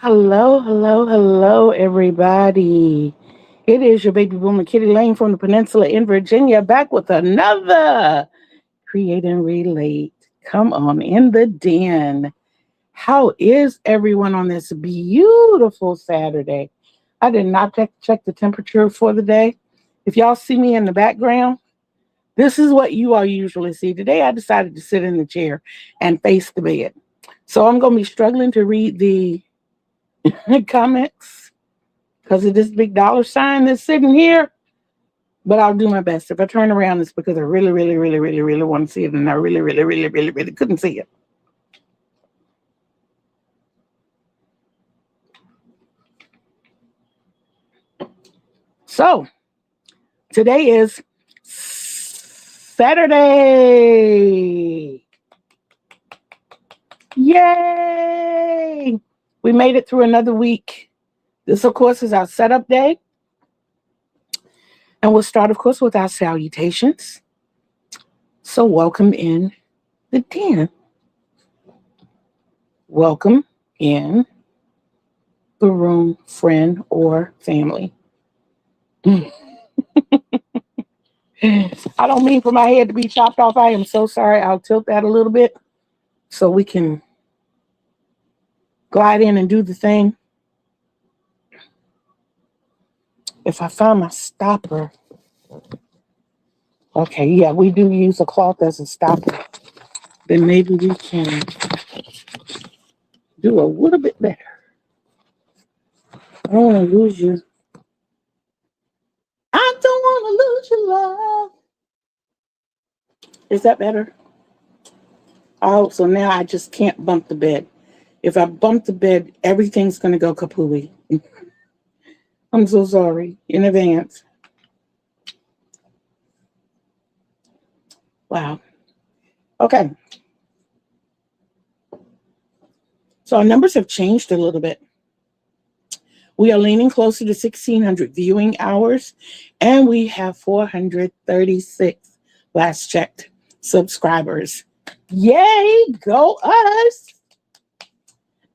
Hello, hello, hello, everybody. It is your baby boomer Kittee Lane from the Peninsula in Virginia, back with another Create and Relate. Come on in the den. How is everyone on this beautiful Saturday? I did not check the temperature for the day. If y'all see me in the background, this is what you all usually see. Today I decided to sit in the chair and face the bed. So I'm going to be struggling to read the comments because of this big dollar sign that's sitting here. But I'll do my best. If I turn around, it's because I really, really, really, really, really want to see it, and I really, really, really, really, really couldn't see it. So today is Saturday. Yay! We made it through another week. This, of course, is our setup day. And we'll start, of course, with our salutations. So welcome in the den. Welcome in the room, friend or family. I don't mean for my head to be chopped off. I am so sorry. I'll tilt that a little bit so we can glide in and do the thing. If I find my stopper. Okay, yeah, we do use a cloth as a stopper. Then maybe we can do a little bit better. I don't want to lose you. I don't want to lose your love. Is that better? Oh, so now I just can't bump the bed. If I bump the bed, everything's going to go kapooey. I'm so sorry in advance. Wow. Okay. So our numbers have changed a little bit. We are leaning closer to 1,600 viewing hours, and we have 436 last checked subscribers. Yay, go us!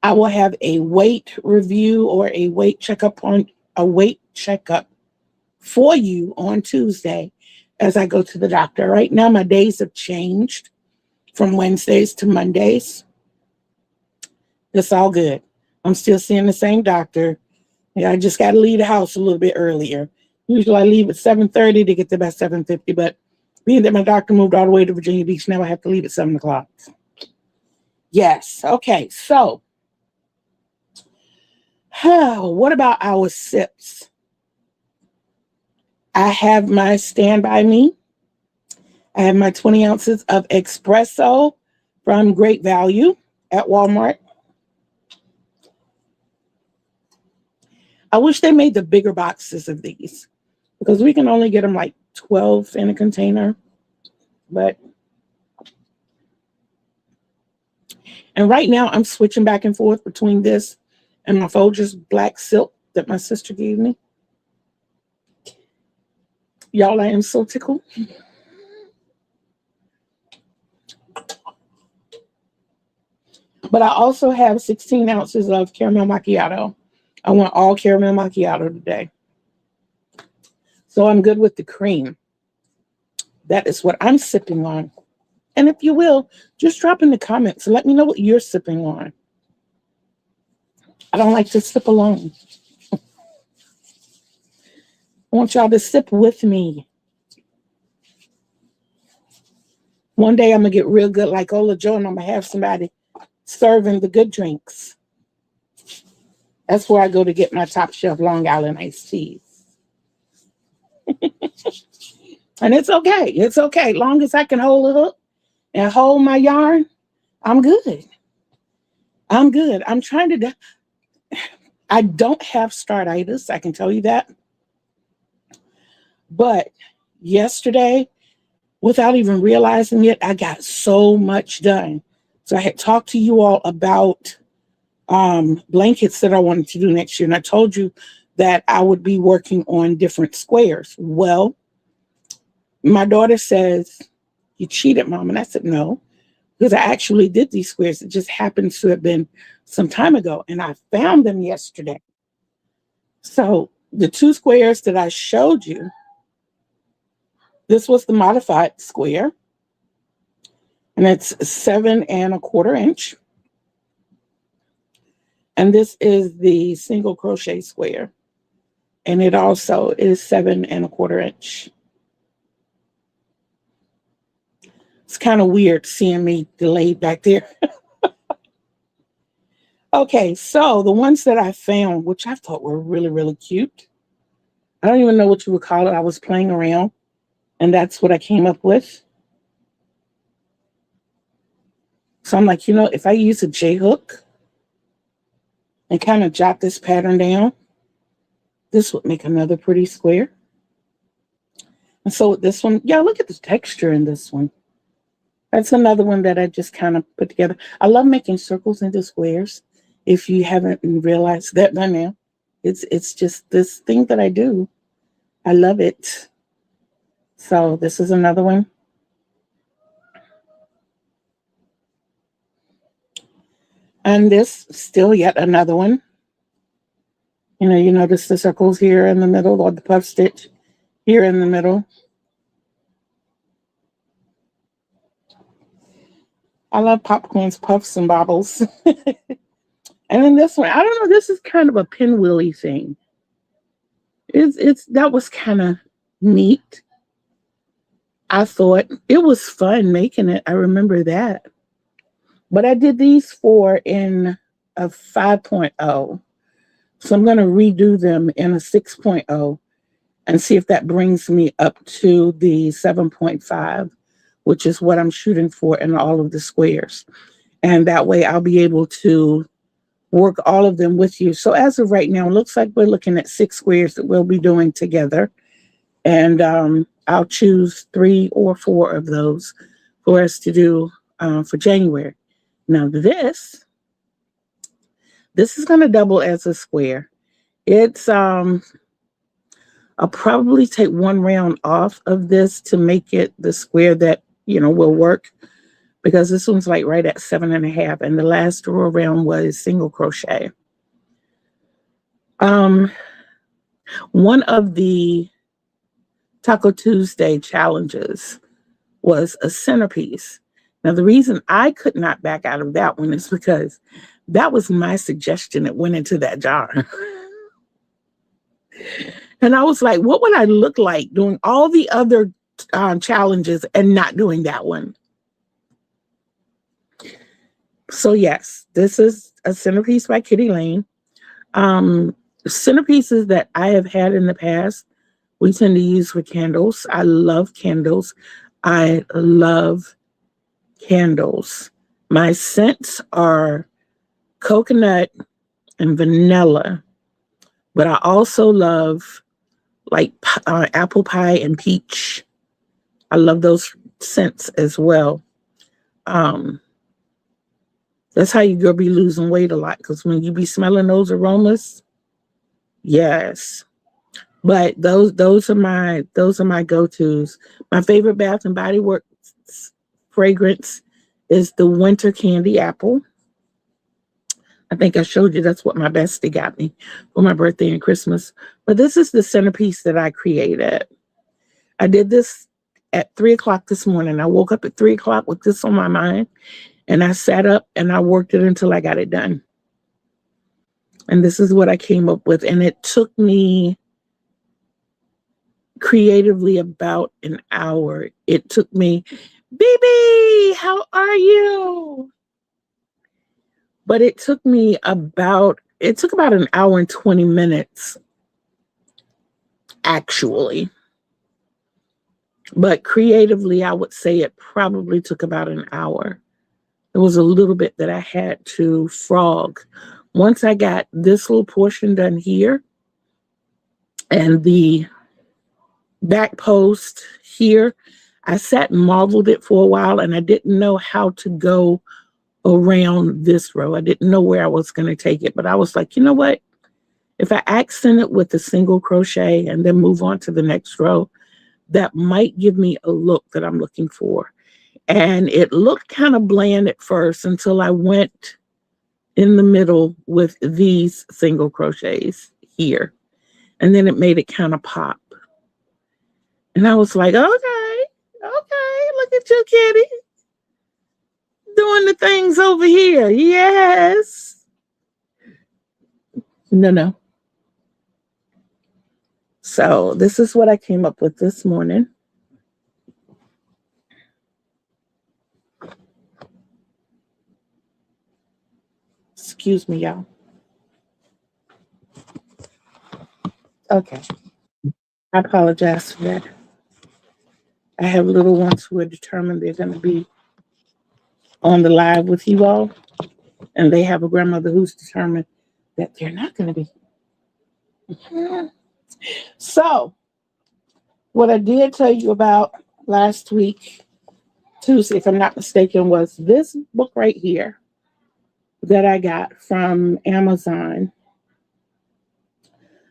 I will have a weight review or a weight checkup for you on Tuesday as I go to the doctor. Right now, my days have changed from Wednesdays to Mondays. It's all good. I'm still seeing the same doctor. Yeah, I just got to leave the house a little bit earlier. Usually I leave at 7:30 to get there by 7:50, but being that my doctor moved all the way to Virginia Beach, now I have to leave at 7 o'clock. Yes. Okay. So, what about our sips? I have my Stand By Me. I have my 20 ounces of espresso from Great Value at Walmart. I wish they made the bigger boxes of these because we can only get them like 12 in a container. And right now I'm switching back and forth between this and my Folgers black silk that my sister gave me. Y'all, I am so tickled. But I also have 16 ounces of caramel macchiato. I want all caramel macchiato today. So I'm good with the cream. That is what I'm sipping on. And if you will, just drop in the comments and let me know what you're sipping on. I don't like to sip alone. I want y'all to sip with me. One day I'm going to get real good like Ola Joe, and I'm going to have somebody serving the good drinks. That's where I go to get my top shelf Long Island iced teas. And it's okay. It's okay. Long as I can hold a hook and hold my yarn, I'm good. I'm good. I'm trying to... I don't have startitis. I can tell you that. But yesterday, without even realizing it, I got so much done. So I had talked to you all about blankets that I wanted to do next year. And I told you that I would be working on different squares. Well, my daughter says, "You cheated, Mom." And I said, "No, because I actually did these squares. It just happens to have been some time ago, and I found them yesterday. So the 2 squares that I showed you, this was the modified square, and it's 7 1/4 inch. And this is the single crochet square, and it also is 7 1/4 inch. It's kind of weird seeing me delayed back there. Okay, so the ones that I found, which I thought were really, really cute. I don't even know what you would call it. I was playing around, and that's what I came up with. So I'm like, if I use a J hook and kind of jot this pattern down, this would make another pretty square. And so with this one, yeah, look at the texture in this one. That's another one that I just kind of put together. I love making circles into squares. If you haven't realized that by now, it's just this thing that I do. I love it. So this is another one. And this, still yet another one. You notice the circles here in the middle, or the puff stitch here in the middle. I love popcorns, puffs, and bobbles. And then this one, I don't know, this is kind of a pinwheely thing. That was kind of neat. I thought it was fun making it. I remember that. But I did these 4 in a 5.0. So I'm going to redo them in a 6.0 and see if that brings me up to the 7.5, which is what I'm shooting for in all of the squares. And that way I'll be able to work all of them with you. So as of right now, it looks like we're looking at 6 squares that we'll be doing together. And I'll choose 3 or 4 of those for us to do for January. Now this is going to double as a square. It's I'll probably take 1 round off of this to make it the square that will work, because this one's like right at 7 1/2, and the last row round was single crochet. One of the Taco Tuesday challenges was a centerpiece. Now, the reason I could not back out of that one is because that was my suggestion that went into that jar. And I was like, what would I look like doing all the other challenges and not doing that one? So yes, this is a centerpiece by Kittee Lane. Centerpieces that I have had in the past, we tend to use for candles. I love candles. I love candles. My scents are coconut and vanilla, but I also love like apple pie and peach. I love those scents as well. That's how you girl be losing weight a lot, because when you be smelling those aromas, yes. But those are my go-tos. My favorite Bath and Body Works fragrance is the Winter Candy Apple. I think I showed you that's what my bestie got me for my birthday and Christmas. But this is the centerpiece that I created. I did this at 3 o'clock this morning. I woke up at 3 o'clock with this on my mind, and I sat up and I worked it until I got it done. And this is what I came up with. And it took me creatively about an hour. It took me, baby, how are you? But it took about an hour and 20 minutes, actually. But creatively, I would say it probably took about an hour. There was a little bit that I had to frog. Once I got this little portion done here and the back post here, I sat and marveled it for a while, and I didn't know how to go around this row. I didn't know where I was going to take it, but I was like, you know what? If I accent it with a single crochet and then move on to the next row, that might give me a look that I'm looking for. And it looked kind of bland at first until I went in the middle with these single crochets here. And then it made it kind of pop. And I was like, okay, look at you, Kittee. Doing the things over here. Yes. No. So this is what I came up with this morning. Excuse me, y'all. Okay. I apologize for that. I have little ones who are determined they're going to be on the live with you all. And they have a grandmother who's determined that they're not going to be. So, what I did tell you about last week, Tuesday, if I'm not mistaken, was this book right here that I got from Amazon.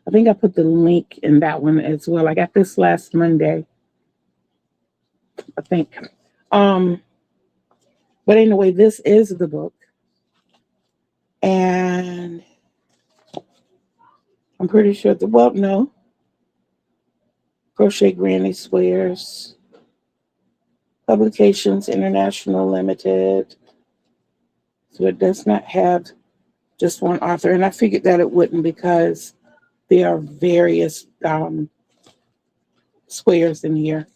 I think I put the link in that one as well. I got this last Monday, I think. But anyway, this is the book. And I'm pretty sure no. Crochet Granny Squares, Publications International Limited. So it does not have just one author. And I figured that it wouldn't because there are various squares in here.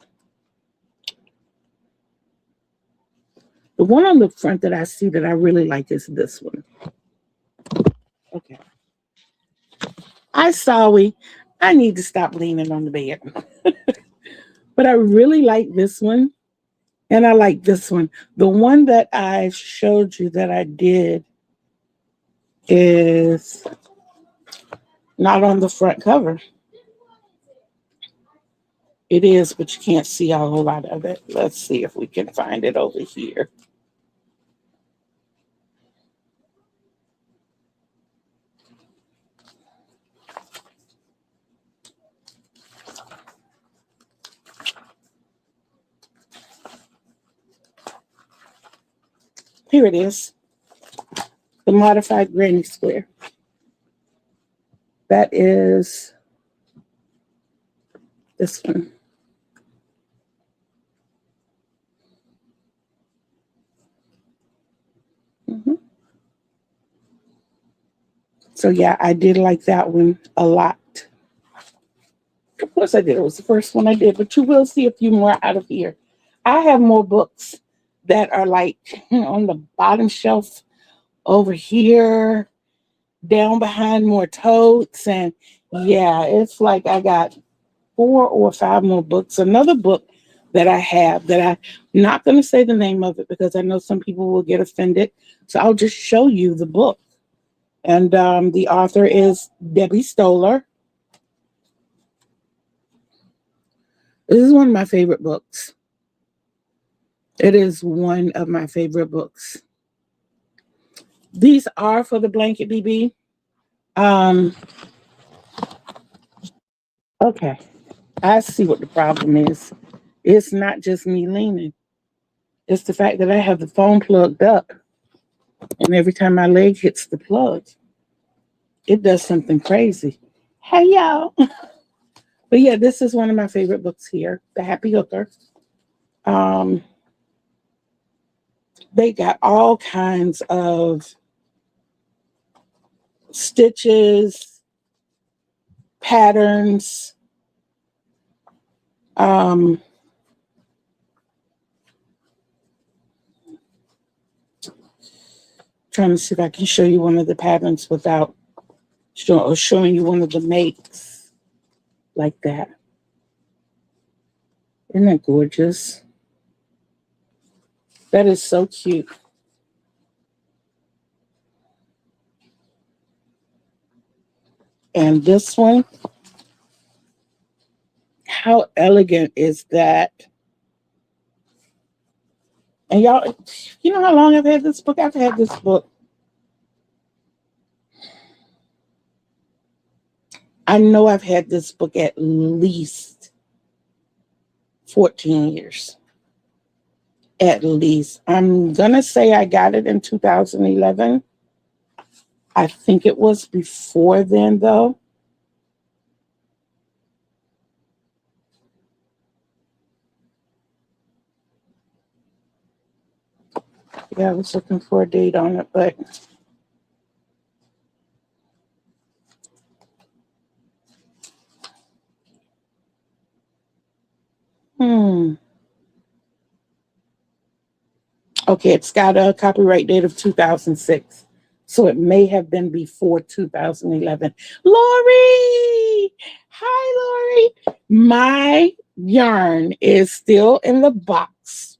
The one on the front that I see that I really like is this one. Okay. I need to stop leaning on the bed. But I really like this one. And I like this one. The one that I showed you that I did is not on the front cover. It is, but you can't see a whole lot of it. Let's see if we can find it over here. Here it is. The Modified Granny Square. That is this one. So yeah, I did like that one a lot. Of course I did. It was the first one I did, but you will see a few more out of here. I have more books that are like on the bottom shelf over here, down behind more totes. And yeah, it's like I got 4 or 5 more books. Another book that I have that I'm not going to say the name of it because I know some people will get offended. So I'll just show you the book. And the author is Debbie Stoller. This is one of my favorite books. It is one of my favorite books. These are for the Blanket BB. Okay, I see what the problem is. It's not just me leaning. It's the fact that I have the phone plugged up. And every time my leg hits the plug, it does something crazy. Hey, y'all. But yeah, this is one of my favorite books here, The Happy Hooker. They got all kinds of stitches, patterns. Trying to see if I can show you one of the patterns without showing you one of the makes like that. Isn't that gorgeous? That is so cute. And this one, how elegant is that? And y'all, you know how long I've had this book? I've had this book. I know I've had this book at least 14 years. at least. I'm going to say I got it in 2011. I think it was before then, though. Yeah, I was looking for a date on it, but okay, it's got a copyright date of 2006. So it may have been before 2011. Lori! Hi, Lori. My yarn is still in the box.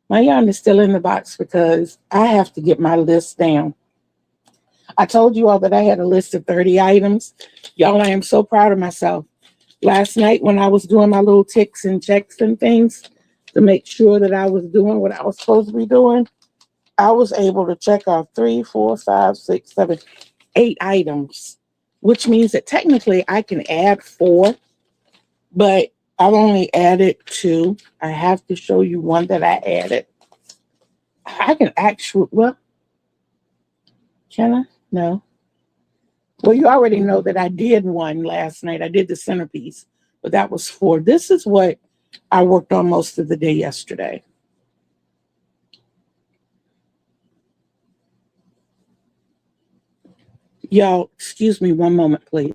My yarn is still in the box because I have to get my list down. I told you all that I had a list of 30 items. Y'all, I am so proud of myself. Last night when I was doing my little ticks and checks and things to make sure that I was doing what I was supposed to be doing, I was able to check off 3, 4, 5, 6, 7, 8 items, which means that technically I can add 4, but I've only added 2. I have to show you one that I added. I can actually, well, can I? No. Well, you already know that I did one last night. I did the centerpiece, but that was 4. This is what I worked on most of the day yesterday. Y'all, excuse me one moment, please.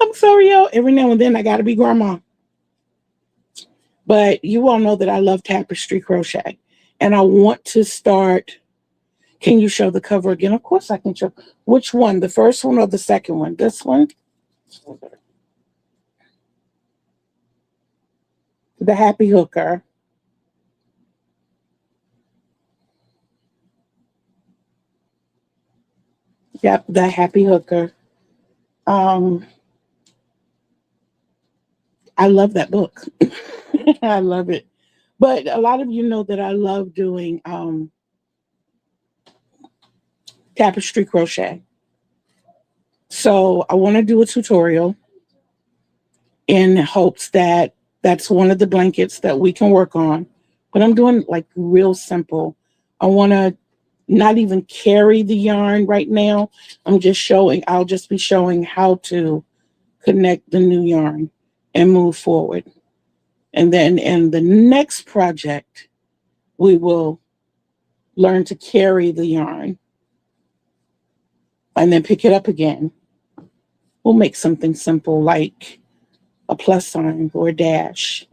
I'm sorry, y'all. Every now and then I got to be grandma. But you all know that I love tapestry crochet. And I want to start. Can you show the cover again? Of course I can show. Which one? The first one or the second one? This one? The happy hooker. Yep, the happy hooker. Um, I love that book. I love it. But a lot of you know that I love doing tapestry crochet. So I want to do a tutorial in hopes that that's one of the blankets that we can work on. But I'm doing like real simple. I want to not even carry the yarn right now. I'll just be showing how to connect the new yarn and move forward. And then in the next project, we will learn to carry the yarn and then pick it up again. We'll make something simple like a plus sign or a dash,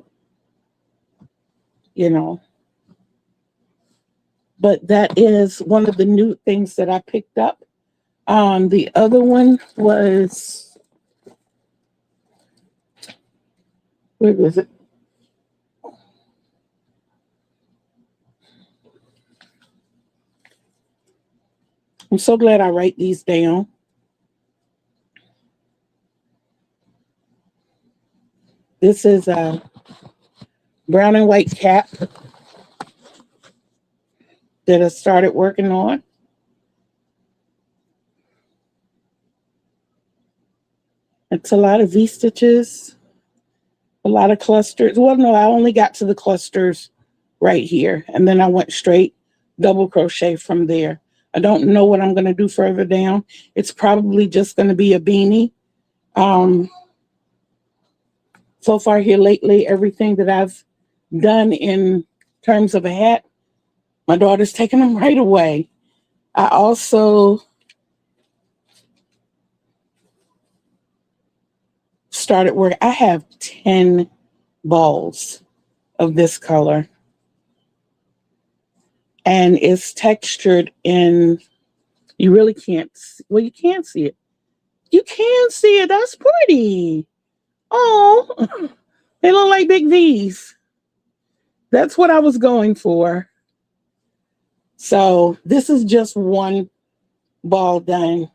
you know. But that is one of the new things that I picked up. The other one was, where is it? I'm so glad I write these down. This is a brown and white cap that I started working on. It's a lot of V-stitches, a lot of clusters. Well, no, I only got to the clusters right here, and then I went straight double crochet from there. I don't know what I'm going to do further down. It's probably just going to be a beanie. So far here lately, everything that I've done in terms of a hat, my daughter's taking them right away. I also started work. I have 10 balls of this color. And it's textured in, you really can't, well, you can see it. You can see it. That's pretty. Oh, they look like big V's. That's what I was going for. So this is just one ball done.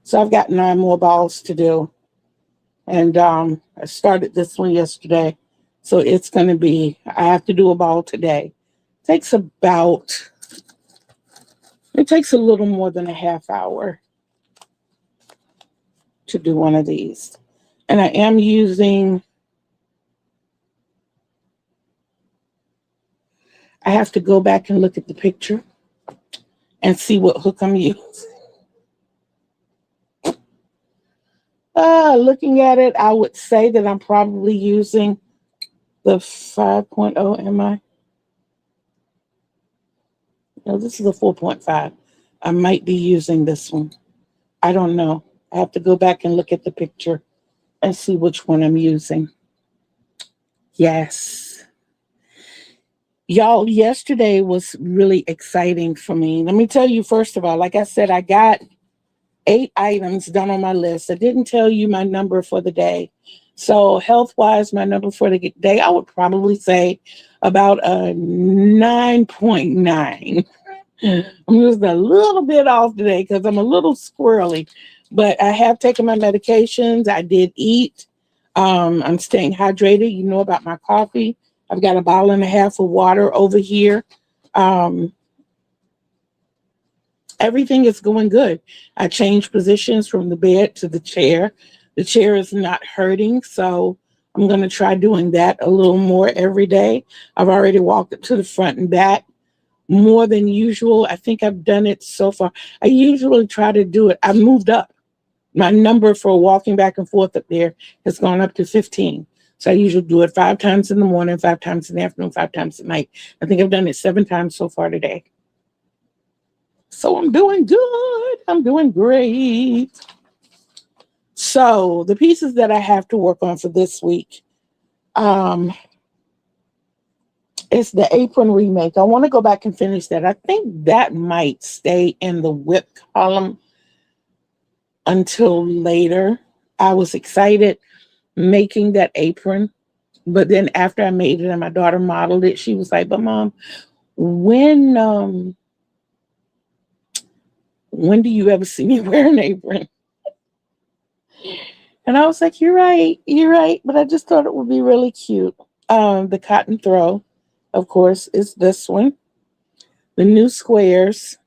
So I've got 9 more balls to do. And I started this one yesterday. So it's going to be, I have to do a ball today. It takes a little more than a half hour. to do one of these. And I am using, I have to go back and look at the picture and see what hook I'm using. Looking at it, I would say that I'm probably using the 5.0. Am I? No, this is a 4.5. I might be using this one. I don't know. I have to go back and look at the picture and see which one I'm using. Yes. Y'all, yesterday was really exciting for me. Let me tell you, first of all, like I said, I got 8 items done on my list. I didn't tell you my number for the day. So health-wise, my number for the day, I would probably say about a 9.9. I'm just a little bit off today because I'm a little squirrely, but I have taken my medications. I did eat. I'm staying hydrated. You know about my coffee. I've got a bottle and a half of water over here. Everything is going good. I changed positions from the bed to the chair. The chair is not hurting, so I'm going to try doing that a little more every day. I've already walked it to the front and back more than usual. I think I've done it so far. I usually try to do it. I've moved up. My number for walking back and forth up there has gone up to 15. So I usually do it 5 times in the morning, 5 times in the afternoon, 5 times at night. I think I've done it 7 times so far today. So I'm doing good. I'm doing great. So the pieces that I have to work on for this week, it's the apron remake. I want to go back and finish that. I think that might stay in the whip column until later. I was excited making that apron, but then after I made it and my daughter modeled it, she was like, "But Mom, when do you ever see me wear an apron?" And I was like, you're right. But I just thought it would be really cute. The cotton throw, of course, is this one. The new squares,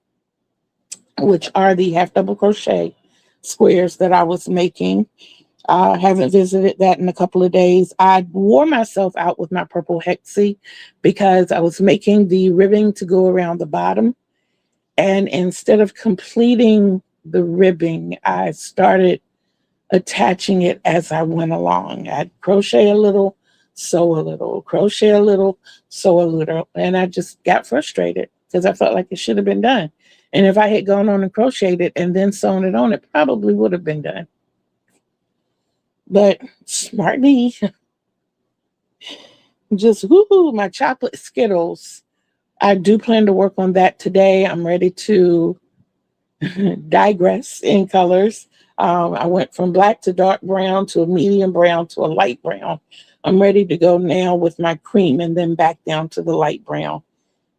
which are the half double crochet squares that I was making. I haven't visited that in a couple of days. I wore myself out with my purple hexie because I was making the ribbing to go around the bottom. And instead of completing the ribbing, I started attaching it as I went along. I'd crochet a little, sew a little, crochet a little, sew a little. And I just got frustrated because I felt like it should have been done. And if I had gone on and crocheted it and then sewn it on, it probably would have been done. But smart me. Just woohoo, my chocolate Skittles. I do plan to work on that today. I'm ready to digress in colors. I went from black to dark brown to a medium brown to a light brown. I'm ready to go now with my cream and then back down to the light brown.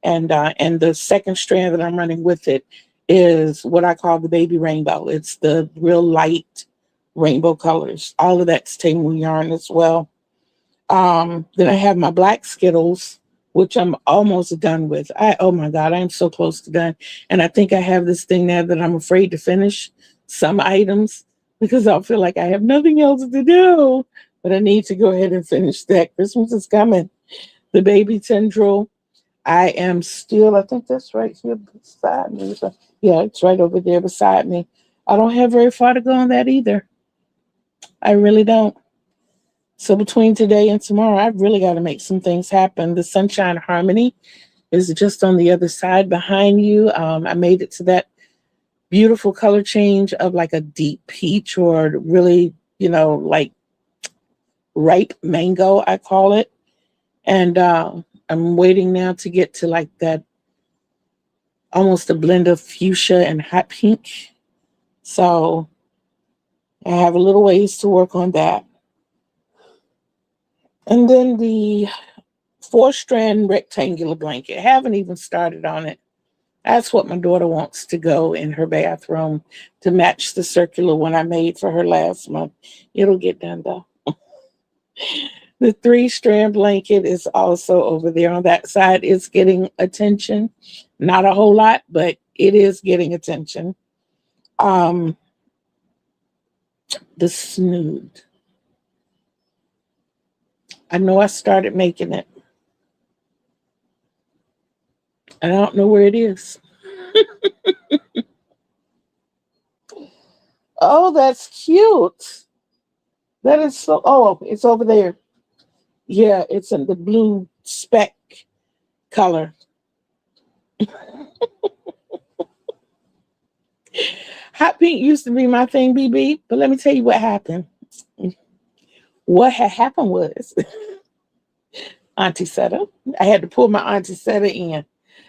And the second strand that I'm running with it is what I call the baby rainbow. It's the real light rainbow colors. All of that's Tamu yarn as well. Then I have my black Skittles, which I'm almost done with. Oh my God, I am so close to done. And I think I have this thing now that I'm afraid to finish some items because I'll feel like I have nothing else to do. But I need to go ahead and finish that. Christmas is coming. The baby tendril. I am still, I think that's right here beside me. Yeah, it's right over there beside me. I don't have very far to go on that either. I really don't. So between today and tomorrow, I've really got to make some things happen. The Sunshine Harmony is just on the other side behind you. I made it to that beautiful color change of like a deep peach or really, like ripe mango, I call it. And I'm waiting now to get to like that almost a blend of fuchsia and hot pink. So I have a little ways to work on that. And then the 4-strand rectangular blanket. I haven't even started on it. That's what my daughter wants to go in her bathroom to match the circular one I made for her last month. It'll get done though. The 3-strand blanket is also over there on that side. It's getting attention. Not a whole lot, but it is getting attention. The snood. I know I started making it. I don't know where it is. Oh, that's cute. That is so. Oh, it's over there. Yeah, it's in the blue speck color. Hot pink used to be my thing, BB. But let me tell you what happened. What had happened was Auntie Setta. I had to pull my Auntie Setta in.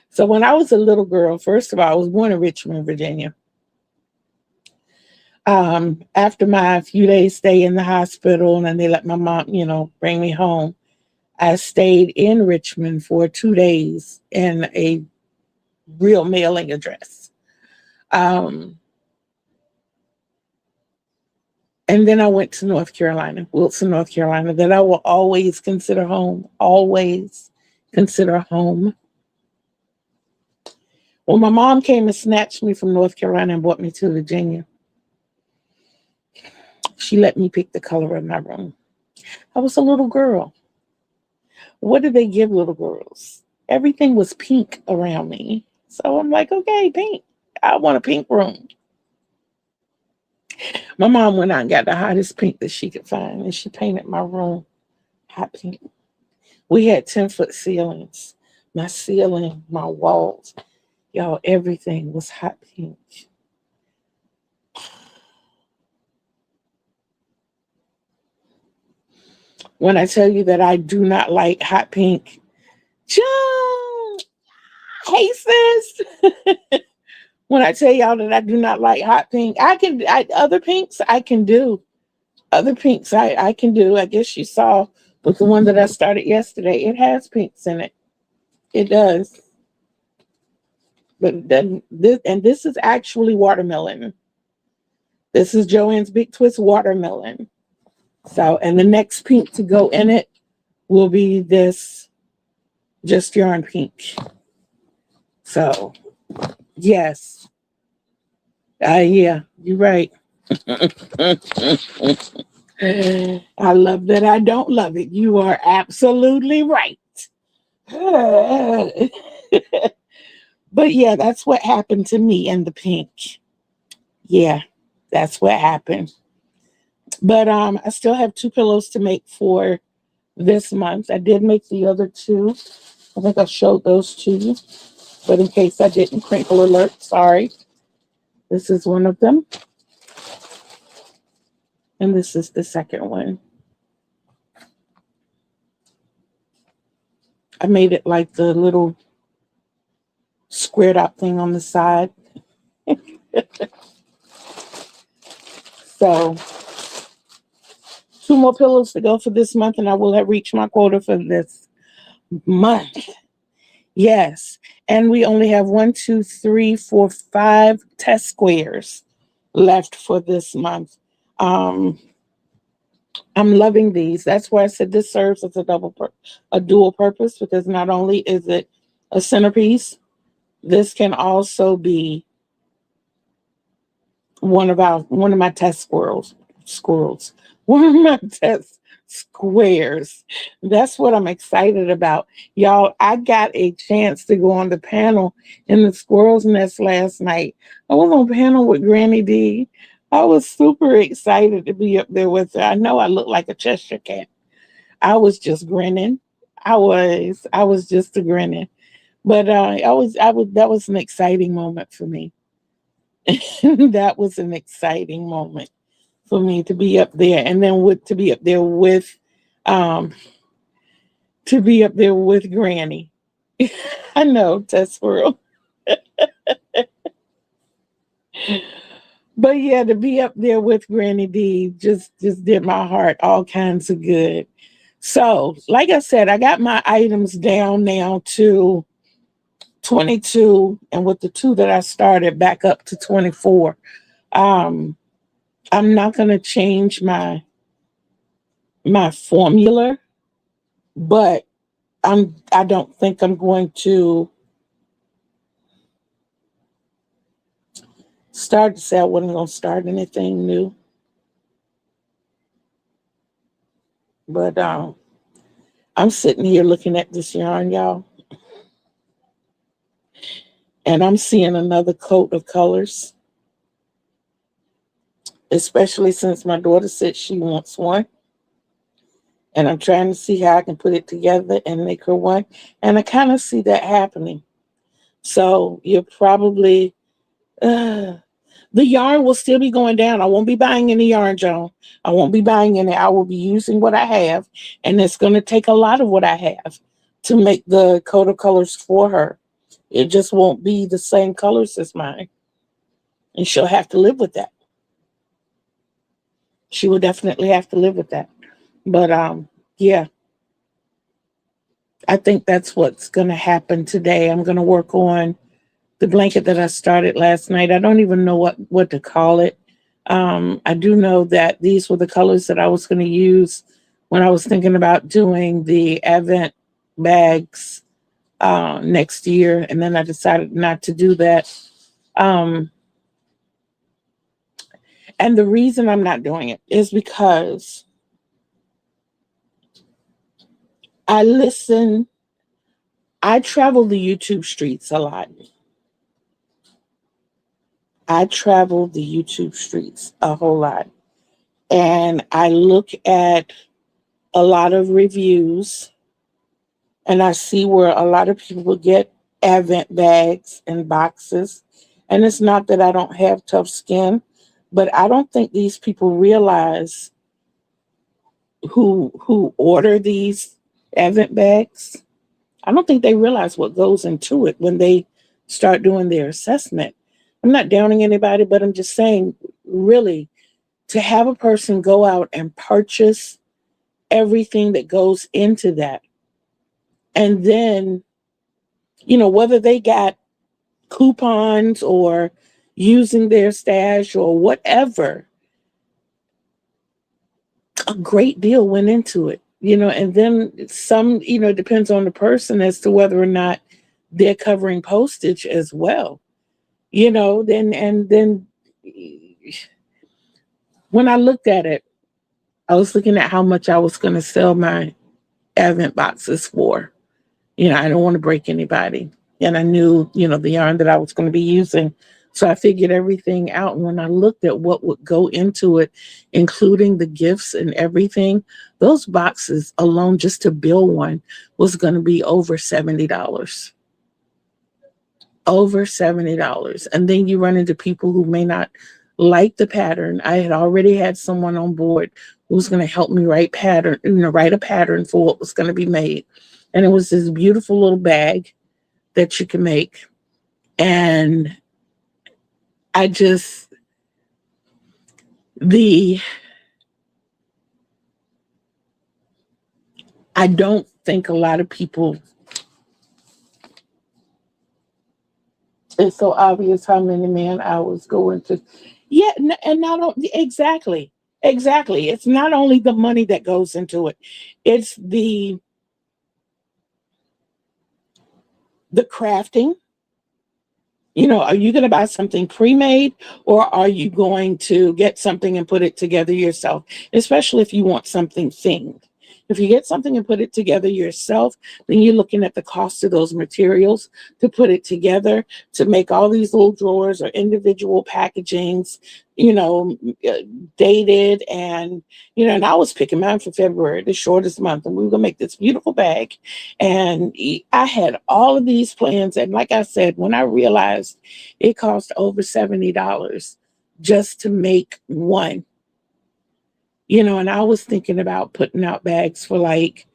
So when I was a little girl, first of all, I was born in Richmond, Virginia. After my few days stay in the hospital and then they let my mom, bring me home, I stayed in Richmond for 2 days in a real mailing address. Um, and then I went to North Carolina, Wilson, North Carolina, that I will always consider home, always consider home. When my mom came and snatched me from North Carolina and brought me to Virginia, she let me pick the color of my room. I was a little girl. What did they give little girls? Everything was pink around me. So I'm like, okay, pink. I want a pink room. My mom went out and got the hottest pink that she could find, and she painted my room hot pink. We had 10-foot ceilings. My ceiling, my walls, y'all, everything was hot pink. When I tell you that I do not like hot pink, John, hey sis. When I tell y'all that I do not like hot pink, other pinks I can do. Other pinks I can do. I guess you saw with the one that I started yesterday. It has pinks in it. It does. But then this is actually watermelon. This is Joanne's Big Twist watermelon. So, and the next pink to go in it will be this Just Yarn pink. So, yes. Yeah, you're right. I love that I don't love it. You are absolutely right. But yeah, that's what happened to me and the pink. Yeah, that's what happened. But I still have 2 pillows to make for this month. I did make the other 2. I think I showed those to you. But in case I didn't, crinkle alert, sorry. This is one of them. And this is the second one. I made it like the little squared out thing on the side. So 2 more pillows to go for this month, and I will have reached my quota for this month. Yes. And we only have 1, 2, 3, 4, 5 test squares left for this month. I'm loving these. That's why I said this serves as a dual purpose, because not only is it a centerpiece, this can also be one of my test squirrels. One of my test squares. That's what I'm excited about. Y'all, I got a chance to go on the panel in the squirrel's nest last night. I was on panel with Granny D. I was super excited to be up there with her. I know I look like a Cheshire cat. I was just grinning. I was just a grinning. But that was an exciting moment for me. That was an exciting moment for me to be up there, and then to be up there with Granny. I know, Test World. But yeah, to be up there with Granny D just did my heart all kinds of good. So, like I said, I got my items down now to 22, and with the 2 that I started, back up to 24. I'm not going to change my formula, but I don't think I'm going to start to say I wasn't going to start anything new. But I'm sitting here looking at this yarn, y'all, and I'm seeing another coat of colors, especially since my daughter said she wants one. And I'm trying to see how I can put it together and make her one. And I kind of see that happening. So you're probably, the yarn will still be going down. I won't be buying any yarn, Joan. I won't be buying any. I will be using what I have. And it's going to take a lot of what I have to make the coat of colors for her. It just won't be the same colors as mine. And she'll have to live with that. She will definitely have to live with that. But yeah, I think that's what's going to happen today. I'm going to work on the blanket that I started last night. I don't even know what to call it. I do know that these were the colors that I was going to use when I was thinking about doing the Advent bags next year. And then I decided not to do that. And the reason I'm not doing it is because I travel the YouTube streets a lot. I travel the YouTube streets a whole lot. And I look at a lot of reviews and I see where a lot of people get Advent bags and boxes. And it's not that I don't have tough skin, but I don't think these people realize who order these Advent bags. I don't think they realize what goes into it when they start doing their assessment. I'm not downing anybody, but I'm just saying, really, to have a person go out and purchase everything that goes into that. And then, whether they got coupons or using their stash or whatever, a great deal went into it, and then some, depends on the person as to whether or not they're covering postage as well, then when I looked at it, I was looking at how much I was going to sell my Advent boxes for. I don't want to break anybody. And I knew, the yarn that I was going to be using. So I figured everything out. And when I looked at what would go into it, including the gifts and everything, those boxes alone, just to build one, was going to be over $70. Over $70. And then you run into people who may not like the pattern. I had already had someone on board who was going to help me write a pattern for what was going to be made. And it was this beautiful little bag that you can make. And I don't think a lot of people, it's so obvious how many man hours go into, yeah, and not only, exactly. It's not only the money that goes into it, it's the crafting. Are you going to buy something pre-made or are you going to get something and put it together yourself? Especially if you want something themed. If you get something and put it together yourself, then you're looking at the cost of those materials to put it together, to make all these little drawers or individual packagings, dated. And, and I was picking mine for February, the shortest month, and we were going to make this beautiful bag. And I had all of these plans. And like I said, when I realized it cost over $70 just to make one, and I was thinking about putting out bags for like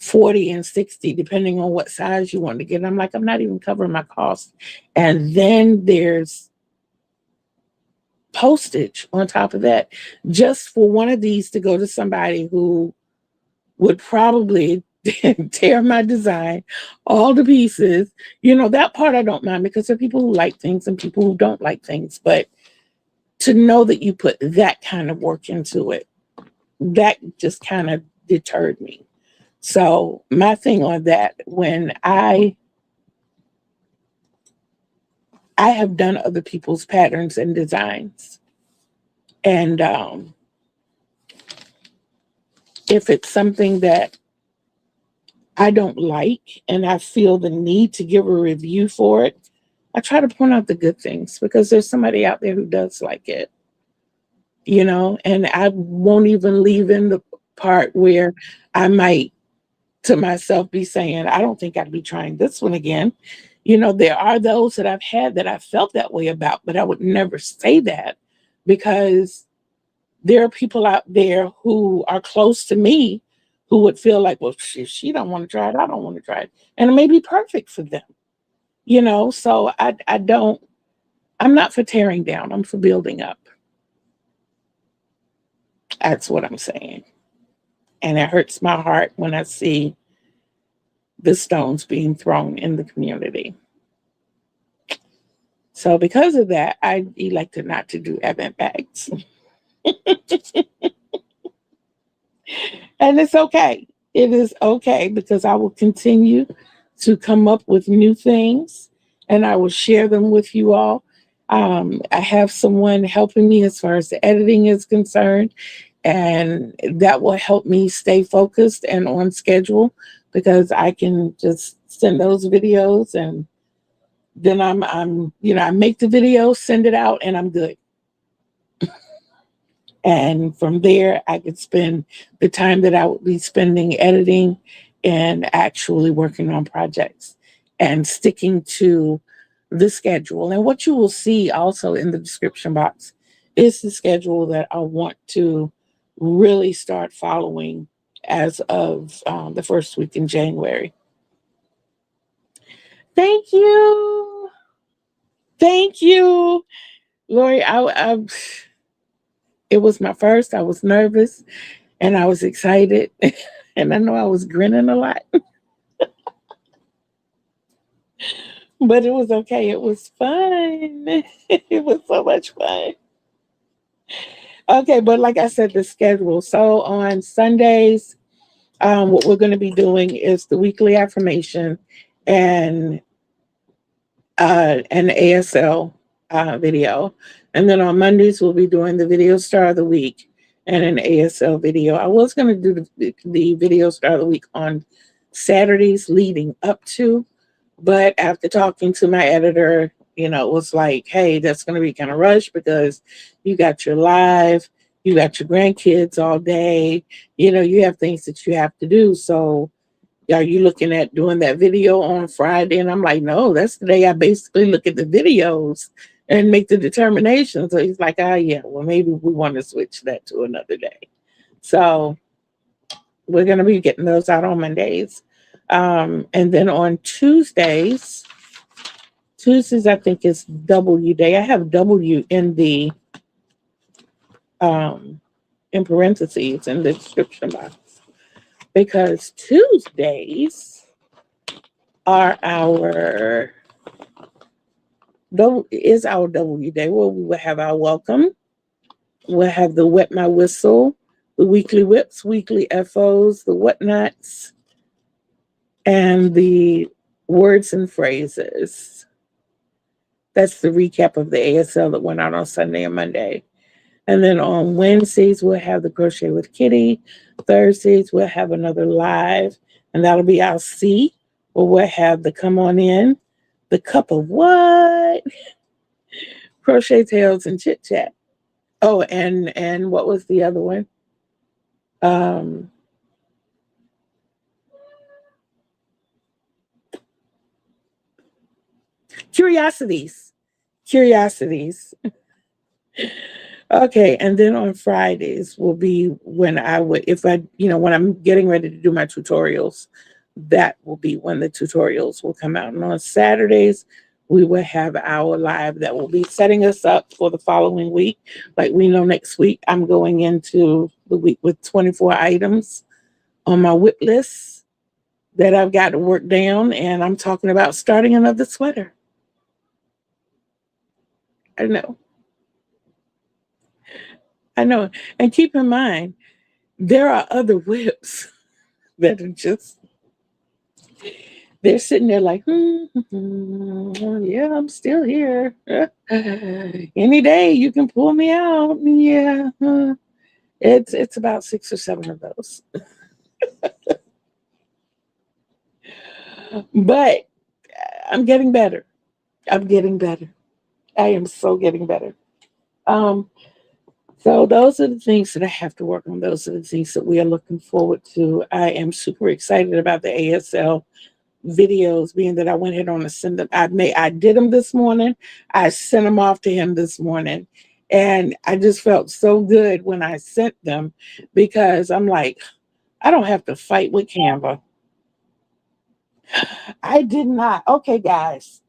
40 and 60, depending on what size you want to get. I'm like, I'm not even covering my costs. And then there's postage on top of that, just for one of these to go to somebody who would probably tear my design all to pieces. That part I don't mind, because there are people who like things and people who don't like things. But to know that you put that kind of work into it, that just kind of deterred me. So my thing on that, when I have done other people's patterns and designs, and If it's something that I don't like and I feel the need to give a review for it, I try to point out the good things because there's somebody out there who does like it, and I won't even leave in the part where I might to myself be saying, I don't think I'd be trying this one again. There are those that I've had that I felt that way about, but I would never say that because there are people out there who are close to me who would feel like, well, if she don't want to try it, I don't want to try it. And it may be perfect for them, so I'm not for tearing down, I'm for building up. That's what I'm saying. And it hurts my heart when I see the stones being thrown in the community. So because of that, I elected not to do event bags. And it's okay. It is okay because I will continue to come up with new things and I will share them with you all. I have someone helping me as far as the editing is concerned, and that will help me stay focused and on schedule because I can just send those videos and then I make the video, send it out, and I'm good. And from there, I could spend the time that I would be spending editing and actually working on projects and sticking to the schedule. And what you will see also in the description box is the schedule that I want to really start following as of the first week in January. Thank you. Thank you, Lori. It was my first. I was nervous and I was excited. And I know I was grinning a lot. But it was okay. It was fun. It was so much fun. Okay, but like I said, the schedule. So on Sundays, what we're going to be doing is the weekly affirmation and an ASL video. And then on Mondays, we'll be doing the video star of the week and an ASL video. I was going to do the video star of the week on Saturdays leading up to, but after talking to my editor, it was like, hey, that's going to be kind of rushed because you got your live, you got your grandkids all day, you have things that you have to do. So are you looking at doing that video on Friday? And I'm like, no, that's the day I basically look at the videos and make the determination. So he's like, yeah, well, maybe we want to switch that to another day. So we're going to be getting those out on Mondays. And then on Tuesdays, I think is W day. I have W in the in parentheses in the description box because Tuesdays are our W day where we will have our welcome. We'll have the wet my whistle, the weekly whips, weekly FOs, the whatnots, and the words and phrases. That's the recap of the ASL that went out on Sunday and Monday. And then on Wednesdays, we'll have the Crochet with Kittee. Thursdays, we'll have another live, and that'll be our C, where we'll have the Come On In, the Cup of What, Crochet Tales and Chit Chat. Oh, and what was the other one? Curiosities. Okay, and then on Fridays will be when when I'm getting ready to do my tutorials, that will be when the tutorials will come out. And on Saturdays, we will have our live that will be setting us up for the following week. Like we know next week, I'm going into the week with 24 items on my whip list that I've got to work down, and I'm talking about starting another sweater. I know. And keep in mind, there are other whips that are just, they're sitting there like, yeah, I'm still here. Any day you can pull me out. Yeah. It's about 6 or 7 of those. But I'm getting better. I'm getting better. I am so getting better. Um, so those are the things that I have to work on. Those are the things that we are looking forward to. I am super excited about the ASL videos, being that I went ahead on to send them. I did them this morning. I sent them off to him this morning. And I just felt so good when I sent them because I'm like, I don't have to fight with Canva. I did not. Okay, guys.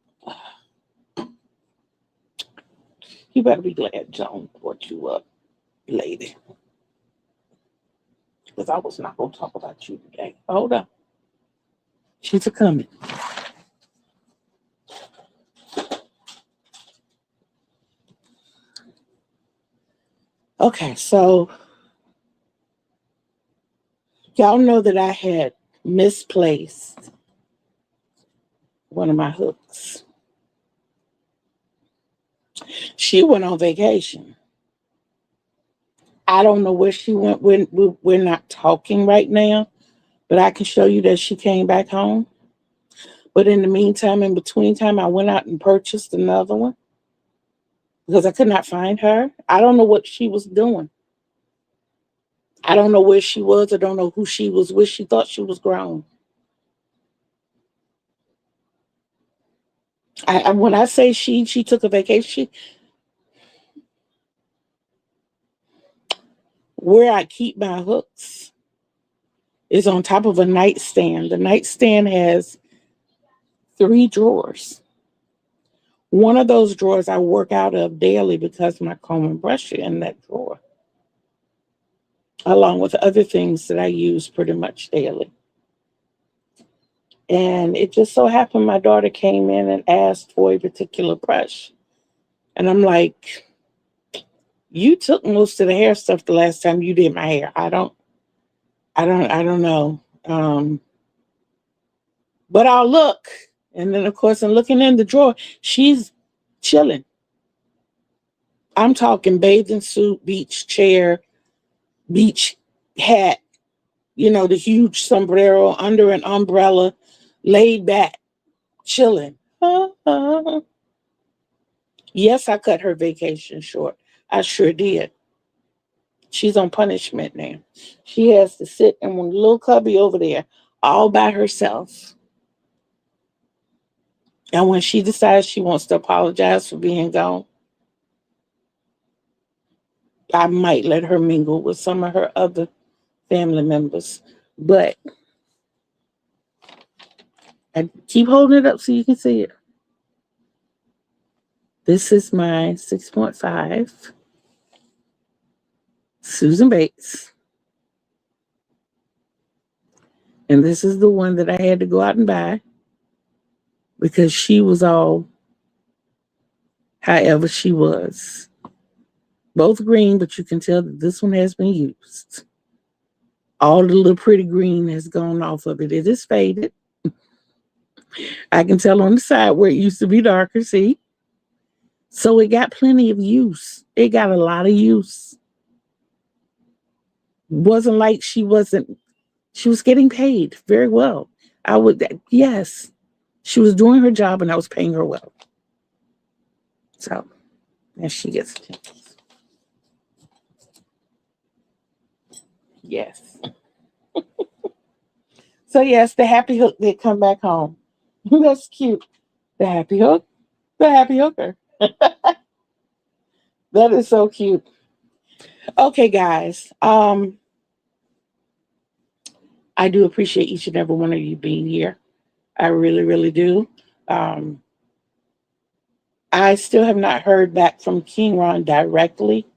You better be glad Joan brought you up, lady. Because I was not going to talk about you today. Hold up. She's a coming. Okay, so y'all know that I had misplaced one of my hooks. She went on vacation. I don't know where she went. We're not talking right now, but I can show you that she came back home. But in the meantime, in between time, I went out and purchased another one because I could not find her. I don't know what she was doing. I don't know where she was. I don't know who she was with. She thought she was grown. When I say she took a vacation, where I keep my hooks is on top of a nightstand. The nightstand has 3 drawers. One of those drawers I work out of daily because my comb and brush are in that drawer, along with other things that I use pretty much daily. And it just so happened my daughter came in and asked for a particular brush. And I'm like, you took most of the hair stuff the last time you did my hair. I don't know. But I'll look. And then of course I'm looking in the drawer. She's chilling. I'm talking bathing suit, beach chair, beach hat, the huge sombrero under an umbrella, laid back, chilling. Yes, I cut her vacation short. I sure did. She's on punishment now. She has to sit in one little cubby over there all by herself. And when she decides she wants to apologize for being gone, I might let her mingle with some of her other family members. But I keep holding it up so you can see it. This is my 6.5 Susan Bates. And this is the one that I had to go out and buy because she was all however she was. Both green, but you can tell that this one has been used. All the little pretty green has gone off of it. It is faded. I can tell on the side where it used to be darker, see? So it got plenty of use. It got a lot of use. Wasn't like she was getting paid very well. Yes, she was doing her job and I was paying her well. So, and she gets it. Yes. So yes, the happy hook did come back home. That's cute. The happy hook. The happy hooker. That is so cute. Okay, guys. I do appreciate each and every one of you being here. I really, really do. I still have not heard back from King Ron directly.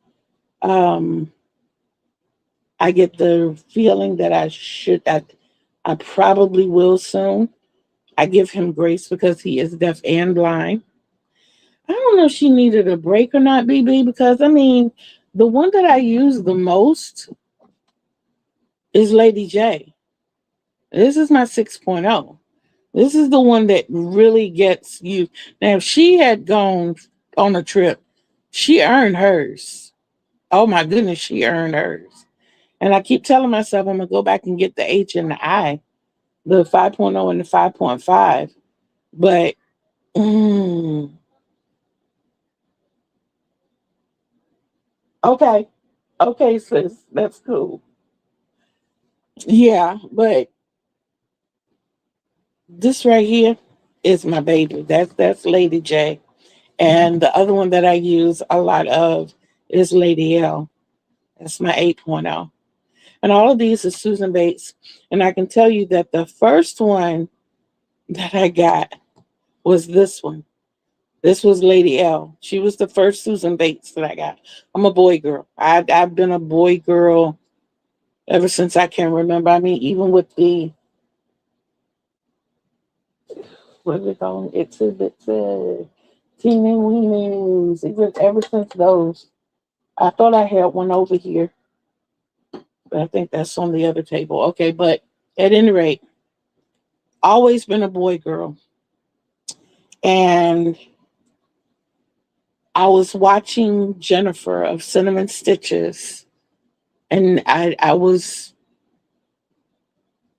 I get the feeling that I probably will soon. I give him grace because he is deaf and blind. I don't know if she needed a break or not, BB, because the one that I use the most is Lady J. This is my 6.0. This is the one that really gets you. Now, if she had gone on a trip, she earned hers. Oh my goodness, she earned hers. And I keep telling myself I'm going to go back and get the H and the I, the 5.0 and the 5.5. But, okay. Okay, sis. That's cool. Yeah, but this right here is my baby. That's Lady J. And the other one that I use a lot of is Lady L. That's my 8.0. And all of these are Susan Bates. And I can tell you that the first one that I got was this one. This was Lady L. She was the first Susan Bates that I got. I'm a boy girl. I've been a boy girl ever since I can remember. I mean, even with the, what do they call them? It's Teen and Weenies. Even ever since those. I thought I had one over here, but I think that's on the other table. Okay, but at any rate, always been a boy girl. And I was watching Jennifer of Cinnamon Stitches, and it was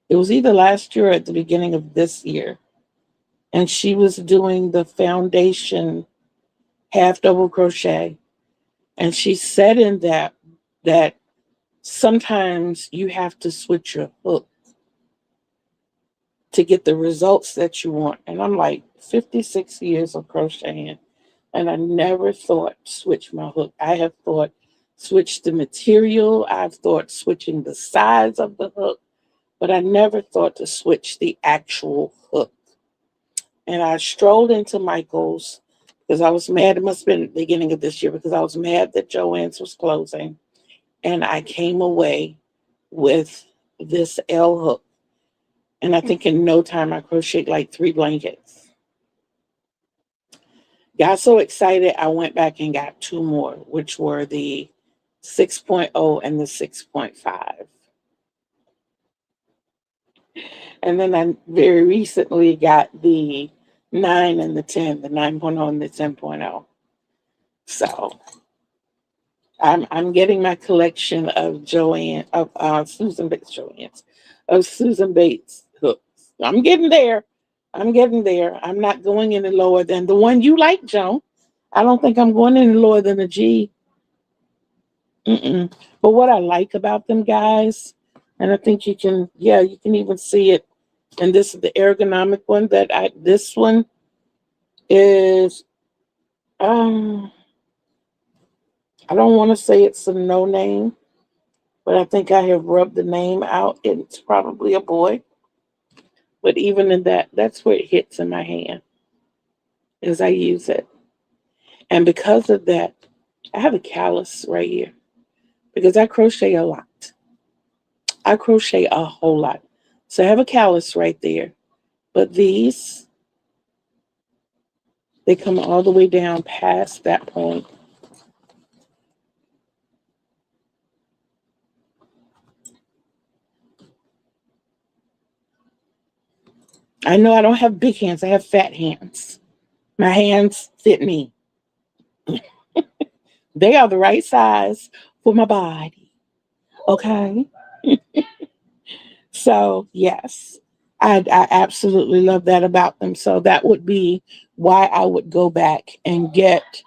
either last year or at the beginning of this year, and she was doing the foundation half double crochet, and she said in that sometimes you have to switch your hook to get the results that you want. And I'm like 56 years of crocheting, and I never thought switch my hook. I have thought switch the material. I've thought switching the size of the hook, but I never thought to switch the actual hook. And I strolled into Michael's because I was mad. It must have been the beginning of this year because I was mad that Joann's was closing. And I came away with this L hook. And I think in no time I crocheted like 3 blankets. Got so excited, I went back and got 2 more, which were the 6.0 and the 6.5. And then I very recently got the 9 and the 10, the 9.0 and the 10.0. So I'm getting my collection of Susan Bates hooks. I'm getting there. I'm getting there. I'm not going any lower than the one you like, Joan. I don't think I'm going any lower than a G. Mm-mm. But what I like about them, guys, and I think you can even see it. And this is the ergonomic one this one is, um, I don't want to say it's a no name, but I think I have rubbed the name out. It's probably a boy. But even in that, that's where it hits in my hand as I use it. And because of that, I have a callus right here because I crochet a lot. I crochet a whole lot. So I have a callus right there. But these, they come all the way down past that point. I know I don't have big hands. I have fat hands. My hands fit me. They are the right size for my body. Okay. So, yes, I absolutely love that about them. So, that would be why I would go back and get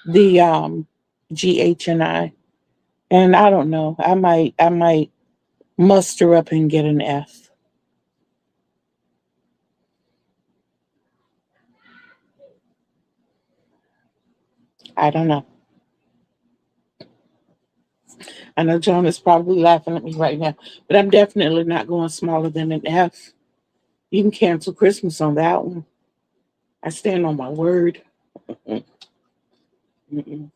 the GH&I. And I don't know. I might muster up and get an F. I don't know. I know John is probably laughing at me right now, but I'm definitely not going smaller than an F. You can cancel Christmas on that one. I stand on my word. Mm-mm, mm-mm.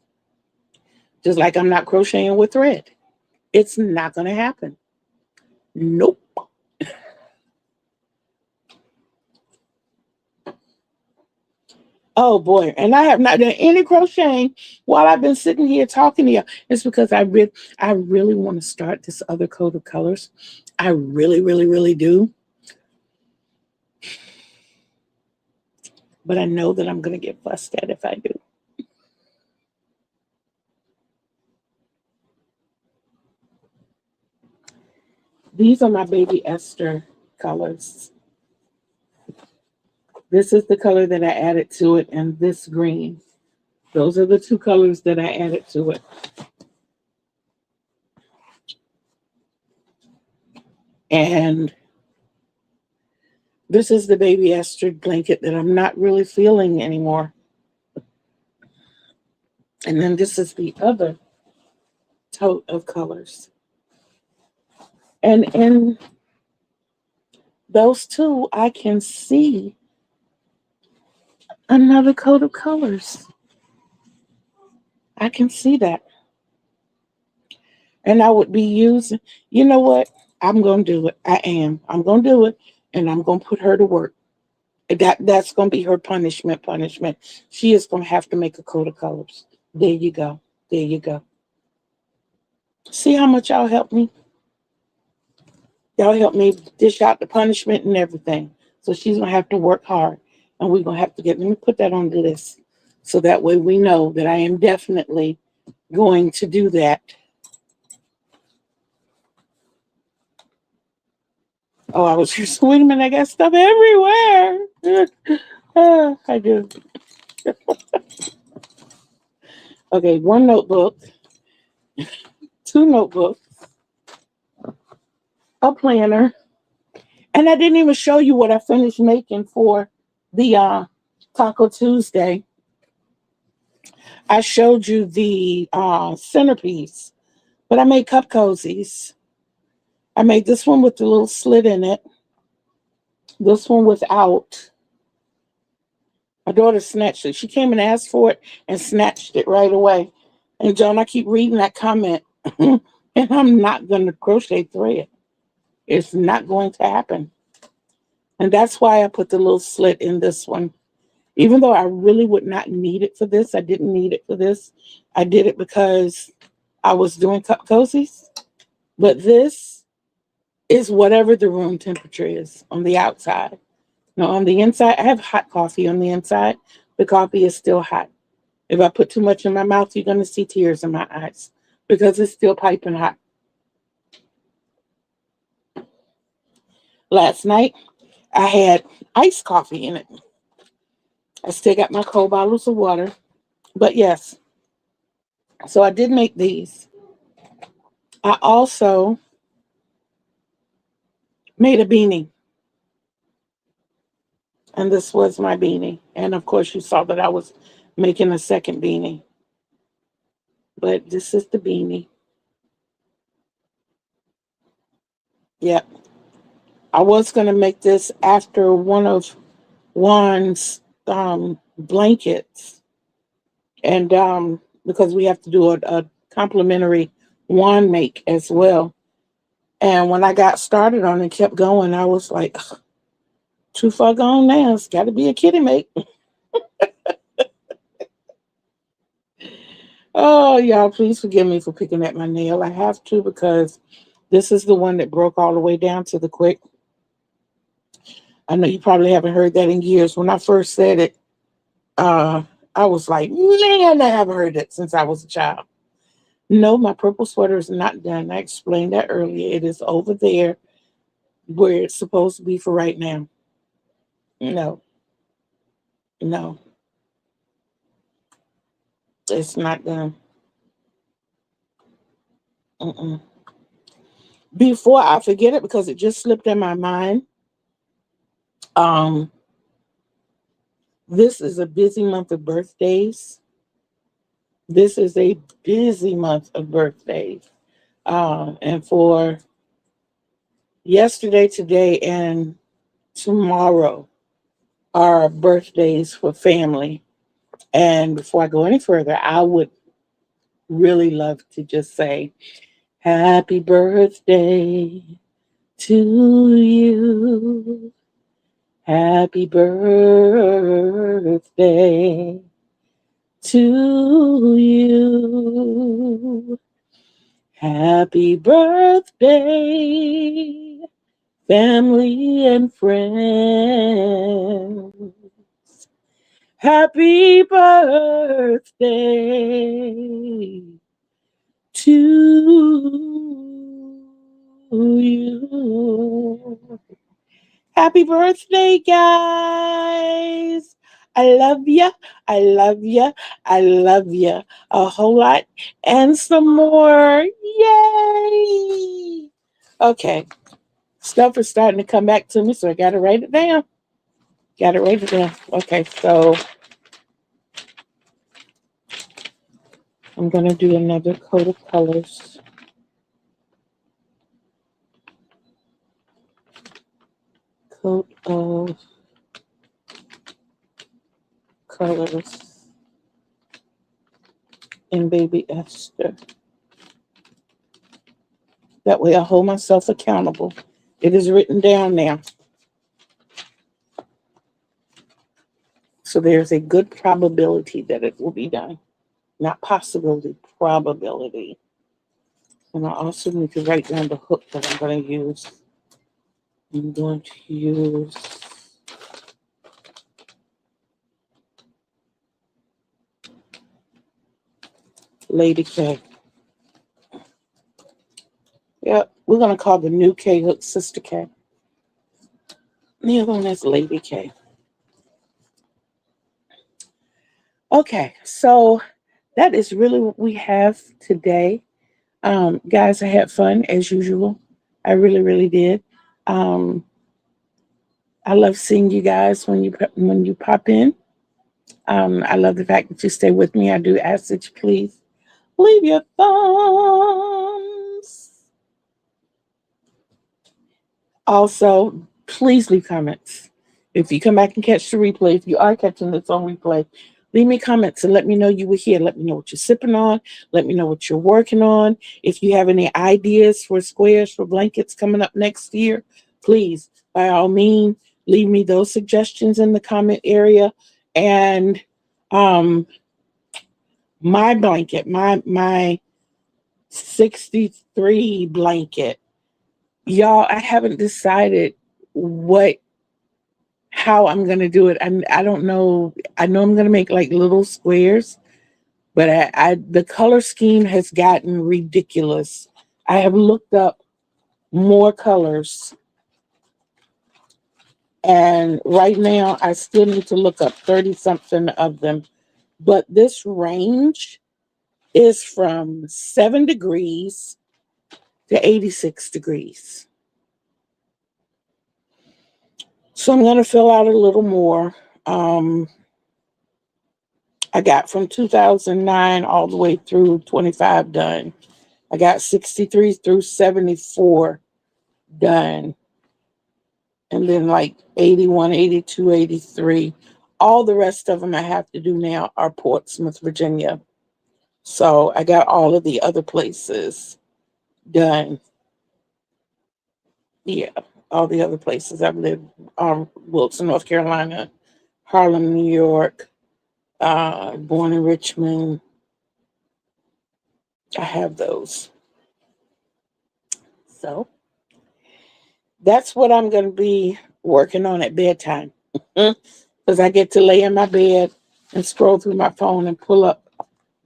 Just like I'm not crocheting with thread. It's not going to happen. Nope. Oh boy. And I have not done any crocheting while I've been sitting here talking to you. It's because I really want to start this other coat of colors. I really, really, really do. But I know that I'm going to get fussed at if I do. These are my baby Esther colors. This is the color that I added to it, and this green. Those are the two colors that I added to it. And this is the baby Esther blanket that I'm not really feeling anymore. And then this is the other tote of colors. And in those two, I can see another coat of colors. I can see that. And I would be using, you know what? I'm going to do it. I am. I'm going to do it. And I'm going to put her to work. That's going to be her punishment. She is going to have to make a coat of colors. There you go. There you go. See how much y'all help me? Y'all help me dish out the punishment and everything. So she's going to have to work hard. And we're going to have to let me put that on the list. So that way we know that I am definitely going to do that. Oh, I was just, wait a minute, I got stuff everywhere. I do. Okay, one notebook, two notebooks, a planner, and I didn't even show you what I finished making for the Taco Tuesday. I showed you the centerpiece, but I made cup cozies. I made this one with the little slit in it, this one without. My daughter snatched it. She came and asked for it and snatched it right away. And John, I keep reading that comment, and I'm not going to crochet thread. It's not going to happen. And that's why I put the little slit in this one. Even though I really would not need it for this, I didn't need it for this. I did it because I was doing cup cozies. But this is whatever the room temperature is on the outside. Now, on the inside, I have hot coffee on the inside. The coffee is still hot. If I put too much in my mouth, you're going to see tears in my eyes because it's still piping hot. Last night, I had iced coffee in it. I still got my cold bottles of water. But yes, so I did make these. I also made a beanie. And this was my beanie. And of course, you saw that I was making a second beanie. But this is the beanie. Yep. I was going to make this after one of Juan's blankets. And because we have to do a complimentary Juan make as well. And when I got started on it, kept going, I was like, too far gone now. It's got to be a Kittee make. Oh, y'all, please forgive me for picking at my nail. I have to because this is the one that broke all the way down to the quick. I know you probably haven't heard that in years. When I first said it, I was like, man, I haven't heard it since I was a child. No, my purple sweater is not done. I explained that earlier. It is over there where it's supposed to be for right now. No, no, it's not done. Mm-mm. Before I forget it, because it just slipped in my mind, um, this is a busy month of birthdays. This is a busy month of birthdays. And for yesterday, today, and tomorrow are birthdays for family. And before I go any further, I would really love to just say, happy birthday to you. Happy birthday to you. Happy birthday, family and friends. Happy birthday to you. Happy birthday, guys. I love ya. I love ya. I love ya a whole lot and some more. Yay. Okay. Stuff is starting to come back to me, so I got to write it down. Got to write it down. Okay, so I'm going to do another coat of colors. Coat of colors in Baby Esther. That way I hold myself accountable. It is written down now. So there's a good probability that it will be done. Not possibility, probability. And I also need to write down the hook that I'm going to use. I'm going to use Lady K. Yep, we're going to call the new K hook Sister K. The other one is Lady K. Okay, so that is really what we have today. Guys, I had fun as usual. I really, really did. I love seeing you guys when you pop in. I love the fact that you stay with me. I do ask that you please leave your thumbs. Also, please leave comments. If you come back and catch the replay, if you are catching this on replay, leave me comments and let me know you were here. Let me know what you're sipping on. Let me know what you're working on. If you have any ideas for squares, for blankets coming up next year, please, by all means, leave me those suggestions in the comment area. And my blanket, my 63 blanket, y'all, I haven't decided how I'm going to do it. I don't know. I know I'm going to make like little squares, but the color scheme has gotten ridiculous. I have looked up more colors, and right now I still need to look up 30 something of them. But this range is from 7 degrees to 86 degrees. So I'm going to fill out a little more. I got from 2009 all the way through 25 done. I got 63 through 74 done. And then like 81, 82, 83. All the rest of them I have to do now are Portsmouth, Virginia. So I got all of the other places done. Yeah, all the other places I've lived. Wilson, North Carolina, Harlem, New York, born in Richmond. I have those. So that's what I'm going to be working on at bedtime. Because I get to lay in my bed and scroll through my phone and pull up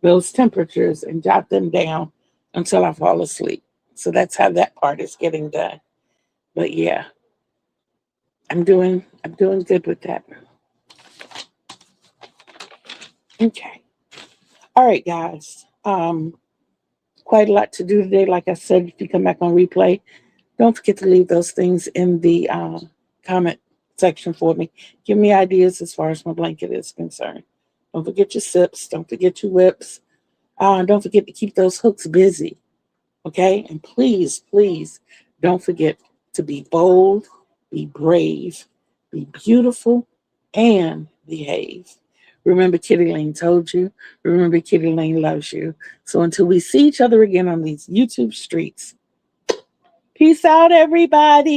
those temperatures and jot them down until I fall asleep. So that's how that part is getting done. But yeah, I'm doing good with that. Okay. All right, guys. Quite a lot to do today. Like I said, if you come back on replay, don't forget to leave those things in the comment section for me. Give me ideas as far as my blanket is concerned. Don't forget your sips. Don't forget your whips. Don't forget to keep those hooks busy. Okay? And please, please don't forget to be bold, be brave, be beautiful, and behave. Remember, Kittee Lane told you. Remember, Kittee Lane loves you. So until we see each other again on these YouTube streets, peace out, everybody.